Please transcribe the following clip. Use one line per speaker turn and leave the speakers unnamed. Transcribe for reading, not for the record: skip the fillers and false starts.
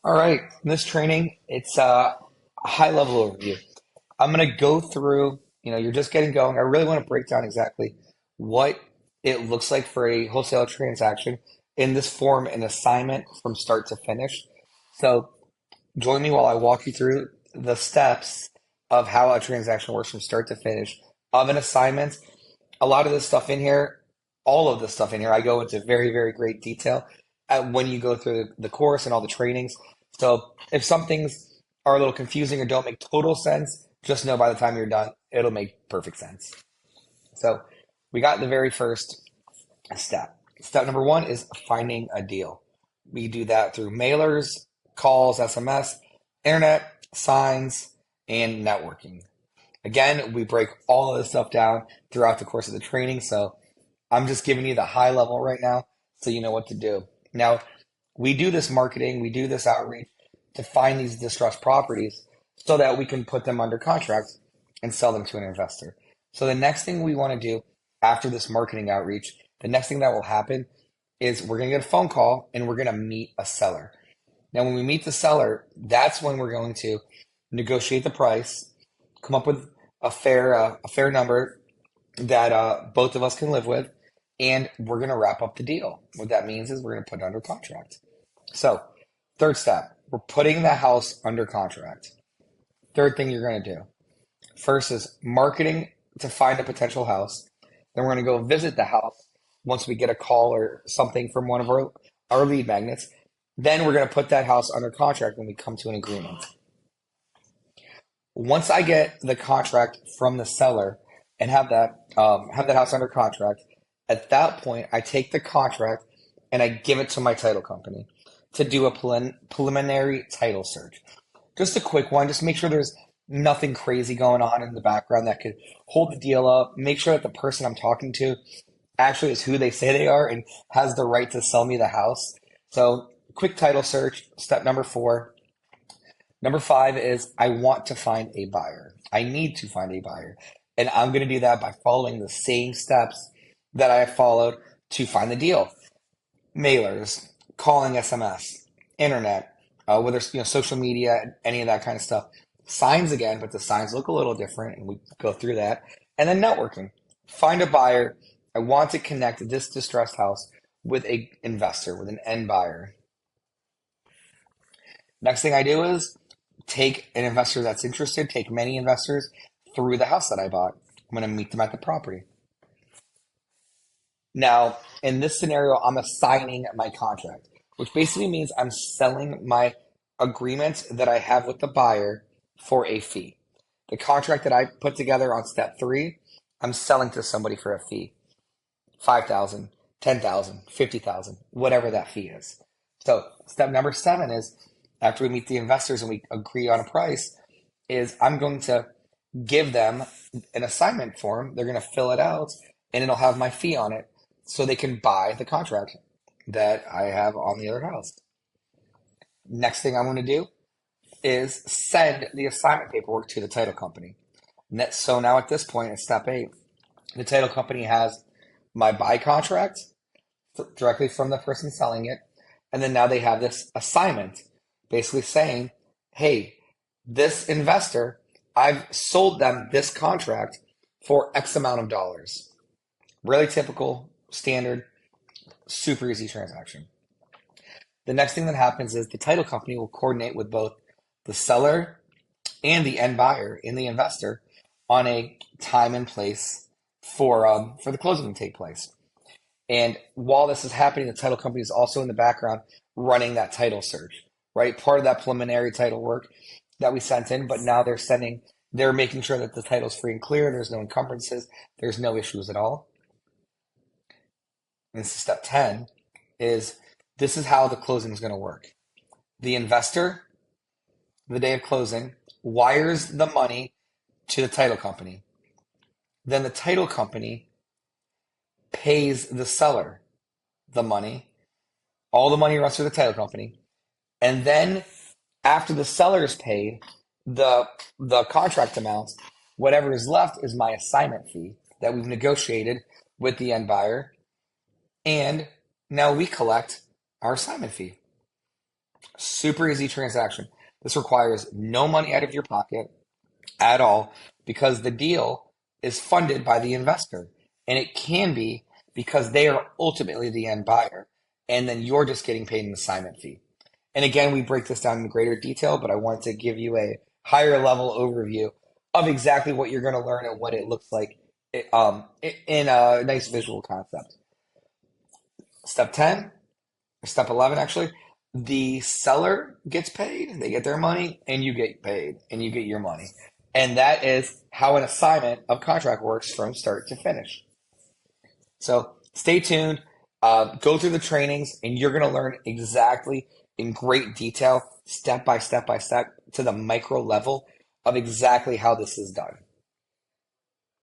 All right, in this training, it's a high level overview. I'm going to go through, you're just getting going. I really want to break down exactly what it looks like for a wholesale transaction in this form, an assignment from start to finish. So join me while I walk you through the steps of how a transaction works from start to finish of an assignment. A lot of this stuff in here, all of this stuff in here, I go into very, very great detail when you go through the course and all the trainings. So if some things are a little confusing or don't make total sense, just know by the time you're done, it'll make perfect sense. So we got the very first step. Step number one is finding a deal. We do that through mailers, calls, SMS, internet, signs, and networking. Again, we break all of this stuff down throughout the course of the training. So I'm just giving you the high level right now so you know what to do. Now, we do this marketing, we do this outreach to find these distressed properties so that we can put them under contract and sell them to an investor. So the next thing we want to do after this marketing outreach, the next thing that will happen is we're going to get a phone call and we're going to meet a seller. Now, when we meet the seller, that's when we're going to negotiate the price, come up with a fair number that both of us can live with, and we're going to wrap up the deal. What that means is we're going to put it under contract. So, third step, we're putting the house under contract. Third thing you're going to do first is marketing to find a potential house. Then we're going to go visit the house once we get a call or something from one of our lead magnets. Then we're going to put that house under contract when we come to an agreement. Once I get the contract from the seller and have that house under contract, at that point I take the contract and I give it to my title company to do a preliminary title search. Just a quick one, just make sure there's nothing crazy going on in the background that could hold the deal up. Make sure that the person I'm talking to actually is who they say they are and has the right to sell me the house. So, quick title search, step number 4. Number 5 is I want to find a buyer. I need to find a buyer. And I'm going to do that by following the same steps that I have followed to find the deal. Mailers, calling SMS, internet, whether it's social media, any of that kind of stuff. Signs again, but the signs look a little different, and we go through that. And then networking. Find a buyer. I want to connect this distressed house with an investor, with an end buyer. Next thing I do is take an investor that's interested, take many investors through the house that I bought. I'm going to meet them at the property. Now, in this scenario, I'm assigning my contract, which basically means I'm selling my agreement that I have with the buyer for a fee. The contract that I put together on step 3, I'm selling to somebody for a fee. 5,000, 10,000, 50,000, whatever that fee is. So step number 7 is after we meet the investors and we agree on a price, is I'm going to give them an assignment form. They're going to fill it out and it'll have my fee on it so they can buy the contract that I have on the other house. Next thing I'm going to do is send the assignment paperwork to the title company. So now at this point, it's step 8. The title company has my buy contract directly from the person selling it. And then now they have this assignment basically saying, hey, this investor, I've sold them this contract for X amount of dollars. Really typical, standard, super easy transaction. The next thing that happens is the title company will coordinate with both the seller and the end buyer and the investor on a time and place for the closing to take place. And while this is happening, the title company is also in the background running that title search, right? Part of that preliminary title work that we sent in, but now they're making sure that the title's free and clear. There's no encumbrances. There's no issues at all. And this is step 10 is this is how the closing is going to work. The investor, the day of closing, wires the money to the title company. Then the title company pays the seller the money. All the money runs through the title company. And then after the seller is paid the contract amount, whatever is left is my assignment fee that we've negotiated with the end buyer. And now we collect our assignment fee. Super easy transaction. This requires no money out of your pocket at all because the deal is funded by the investor. And it can be because they are ultimately the end buyer. And then you're just getting paid an assignment fee. And again, we break this down in greater detail, but I wanted to give you a higher level overview of exactly what you're going to learn and what it looks like in a nice visual concept. Step 10, or step 11, actually, the seller gets paid, they get their money, and you get paid, and you get your money. And that is how an assignment of contract works from start to finish. So stay tuned, go through the trainings, and you're going to learn exactly in great detail, step by step by step, to the micro level of exactly how this is done.